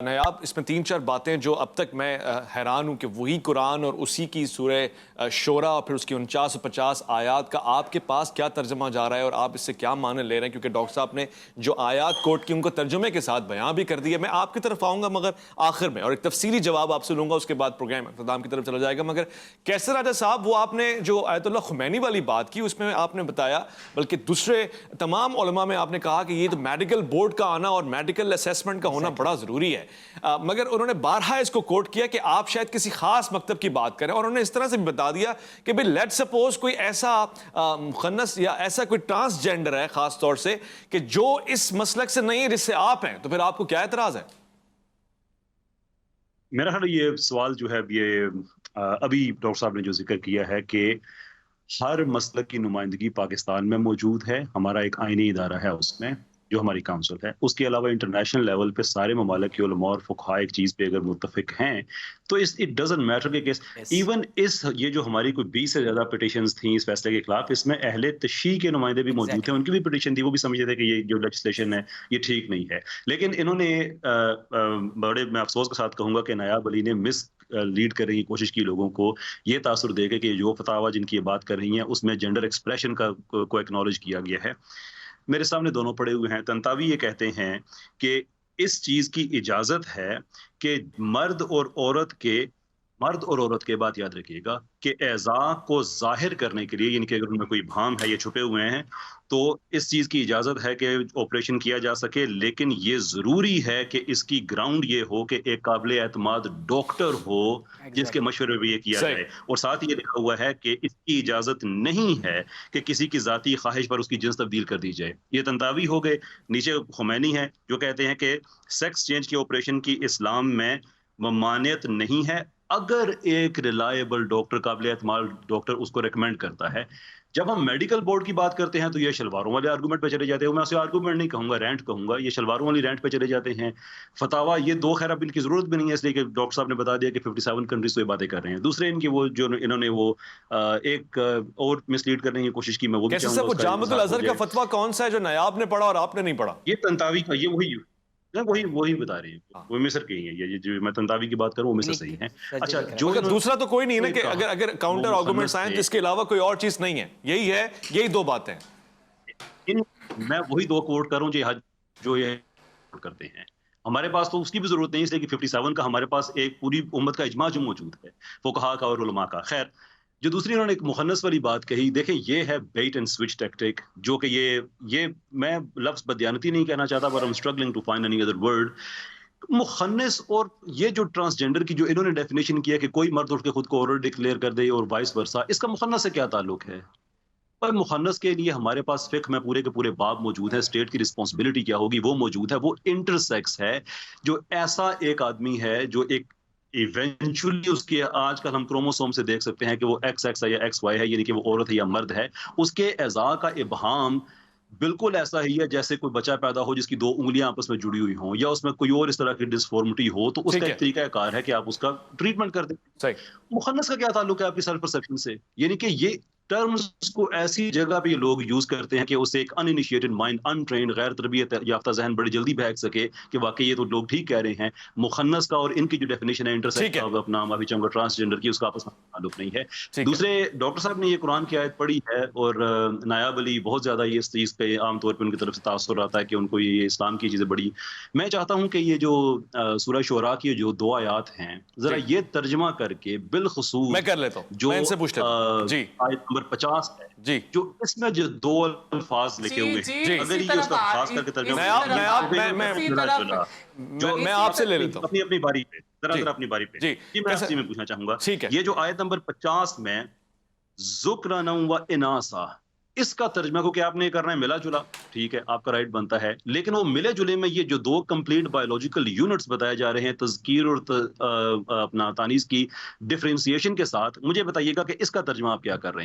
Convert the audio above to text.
नायाब, इसमें 3-4 बातें जो अब तक मैं हैरान हूँ कि वही कुरान और उसी की सूरह शोरा और फिर उसकी 49 और 50 आयात का आपके पास क्या तर्जमा जा रहा है और आप इससे क्या माने ले रहे हैं, क्योंकि डॉक्टर साहब ने जो आयात कोट की उनको तर्जुमे के साथ बयां भी कर दिया। मैं आपकी तरफ आऊँगा मगर आखिर में, और एक तफसीली जवाब आपसे लूँगा, उसके बाद प्रोग्राम इख्तिताम की तरफ चला जाएगा। मगर कैसर राजा साहब, वो आपने जो आयतुल्लाह खुमैनी वाली बात की उसमें आपने बताया, बल्कि दूसरे तमाम उलमा में आपने कहा कि ये तो मेडिकल बोर्ड का आना और मेडिकल असेसमेंट का होना बड़ा ज़रूरी है। मगर उन्होंने बारहा इसको कोट किया कि आप शायद किसी खास मकतब की बात करें, और उन्होंने इस तरह से भी बता दिया कि भाई लेट सपोज कोई ऐसा मुखन्नस या ऐसा कोई ट्रांसजेंडर है खास तौर से कि जो इस मसलक से नहीं है जिससे आप हैं, तो फिर आपको क्या एतराज है? मेरा ख्याल ये सवाल जो है ये अभी डॉक्टर साहब ने जो जिक्र किया है कि हर मसलक की नुमाइंदगी पाकिस्तान में मौजूद है। हमारा एक आईनी इदारा है उसमें, जो हमारी काउंसिल है। उसके अलावा इंटरनेशनल लेवल पे सारे ममालिक के उलमा और फुक़हा एक चीज़ पे अगर मुत्तफिक हैं तो इट डजंट मैटर कि इवन ये जो हमारी कोई 20 से ज़्यादा पिटिशंस थी इस फैसले के खिलाफ, इसमें अहले तशरीह के नुमाइंदे भी मौजूद थे, उनकी भी पिटिशन थी। वो भी समझते थे कि ये जो लेजिस्लेशन है ये ठीक नहीं है। लेकिन इन्होंने बड़े, मैं अफसोस के साथ कहूँगा कि नायाब अली ने लीड करने की कोशिश की लोगों को ये तासुर देके कि जो फतावा जिनकी ये बात कर रही हैं उसमें जेंडर एक्सप्रेशन को एक्नॉलेज किया गया है। मेरे सामने दोनों पड़े हुए हैं। तंतावी ये कहते हैं कि इस चीज़ की इजाज़त है कि मर्द और औरत के, बात याद रखिएगा, कि एज़ा को ज़ाहिर करने के लिए, यानी कि अगर उनमें कोई भाम है, ये छुपे हुए हैं, तो इस चीज़ की इजाज़त है कि ऑपरेशन किया जा सके। लेकिन ये ज़रूरी है कि इसकी ग्राउंड ये हो कि एक काबिल एतमाद डॉक्टर हो जिसके मशवरे पे ये किया जाए, और साथ ही ये लिखा हुआ है कि इसकी इजाज़त नहीं है कि किसी की ज़ाती ख्वाहिश पर उसकी जिन्स तब्दील कर दी जाए। ये तंतावी हो गए। नीचे खुमैनी है जो कहते हैं कि सेक्स चेंज के ऑपरेशन की इस्लाम में ममानियत नहीं है अगर एक रिलायबल डॉक्टर, काबिल एतमाद डॉक्टर उसको रेकमेंड करता है। जब हम मेडिकल बोर्ड की बात करते हैं तो ये शलवारों वाले आर्गूमेंट पे चले जाते हैं। मैं उसे आर्गूमेंट नहीं कहूंगा, रेंट कहूंगा। ये शलवारों वाली रेंट पे चले जाते हैं। फतावा ये दो, खैर अब इनकी जरूरत भी नहीं है, इसलिए कि डॉक्टर साहब ने बता दिया कि 57 कंट्रीज तो ये बातें कर रहे हैं। दूसरे इनकी वो जो इन्होंने वो एक और मिसलीड करने की कोशिश की, मैं वो भी कैसे वो जामिअतुल अज़हर का फतवा कौन सा है जो नायाब ने पढ़ा और आपने नहीं पढ़ा? ये तंतावी का, ये वही बता रही है। वो मिस्र के ही है। ये जो मैं तंतावी की बात करूं वो मिस्र से ही है। अच्छा, जो दूसरा तो कोई नहीं है ना कि अगर काउंटर आर्गुमेंट्स आए तो इसके अलावा कोई और चीज नहीं है। यही है, यही दो बातें। मैं वही दो कोट करूं जो ये करते हैं। हमारे पास तो उसकी भी जरूरत नहीं, इसलिए कि 57 का हमारे पास एक पूरी उम्मत का इजमा जो मौजूद है, फुकहा का और उलमा का। खैर, जो दूसरी उन्होंने एक मुखन्नस वाली बात कही, देखें ये है बेट एंड स्विच टैक्टिक, जो कि ये मैं लफ्ज बदयानती नहीं कहना चाहता, but I am struggling to find any other word. मुखन्नस और ये जो ट्रांसजेंडर की जो इन्होंने डेफिनेशन किया कि कोई मर्द उठ के खुद को औरत डिक्लेयर कर दे और वाइस वर्सा, इसका मुखन्नस से क्या ताल्लुक है? पर मुखन्नस के लिए हमारे पास फिक्र में पूरे के पूरे बाब मौजूद है। स्टेट की रिस्पॉन्सिबिलिटी क्या होगी वो मौजूद है। वो इंटरसेक्स है, जो ऐसा एक आदमी है जो एक इवेंचुअली उसके, आजकल हम क्रोमोसोम से देख सकते हैं कि वो XX है या XY है, यानी कि वो औरत है या मर्द है। उसके एज़ा का इबहाम बिल्कुल ऐसा ही है जैसे कोई बच्चा पैदा हो जिसकी 2 उंगलियां आपस में जुड़ी हुई हों, या उसमें कोई और इस तरह की डिसफॉर्मिटी हो, तो उसका एक तरीका कार है कि आप उसका ट्रीटमेंट कर दें। मुखन्नस का क्या ताल्लुक है आपकी सेल्फ परसेप्शन से? यानी कि ये टर्म्स को ऐसी जगह पे लोग यूज करते हैं कि उससे एक अनइनिशिएटेड माइंड, अनट्रेन्ड, गैर तरबियत याफ्ता ज़हन बड़ी जल्दी बहक सके कि वाकई ये तो लोग ठीक कह रहे हैं। मुखन्नस का और इनकी जो डेफिनेशन है इंटरसेक्स का, अपना अभी चंगा ट्रांसजेंडर की, उसका आपस में ताल्लुक नहीं है। दूसरे, डॉक्टर साहब ने ये कुरान की आयत पढ़ी है और नायाब अली बहुत ज्यादा ये इस चीज पे आमतौर पर उनकी तरफ से तासुर आता है कि उनको ये इस्लाम की चीजें बड़ी। मैं चाहता हूँ कि ये जो सूरह शुरा की जो 2 आयात हैं, जरा ये तर्जमा करके बिलखुसूस मैं कर लेता हूँ, जो आयत नंबर 50 है जी, जो इसमें जो 2 अल्फाज लिखे हुए हैं, अगर ये उसका खास करके तर्जुमा मैं आपसे ले लेता हूं अपनी बारी पे, जरा अपनी बारी पे जी, मैं आपसे पूछना चाहूंगा। ये जो आयत नंबर 50 में ज़ुक्रान व इनासा, इसका तर्जमा को क्या आपने करना है? मिला जुला, ठीक है, आपका राइट बनता है। लेकिन वो मिले जुले में ये जो 2 कंप्लीट बायोलॉजिकल यूनिट्स बताए जा रहे हैं, तज़कीर और अपना तानीस की डिफरेंशिएशन के साथ, मुझे बताइएगा कि इसका तर्जमा आप क्या कर रहे हैं?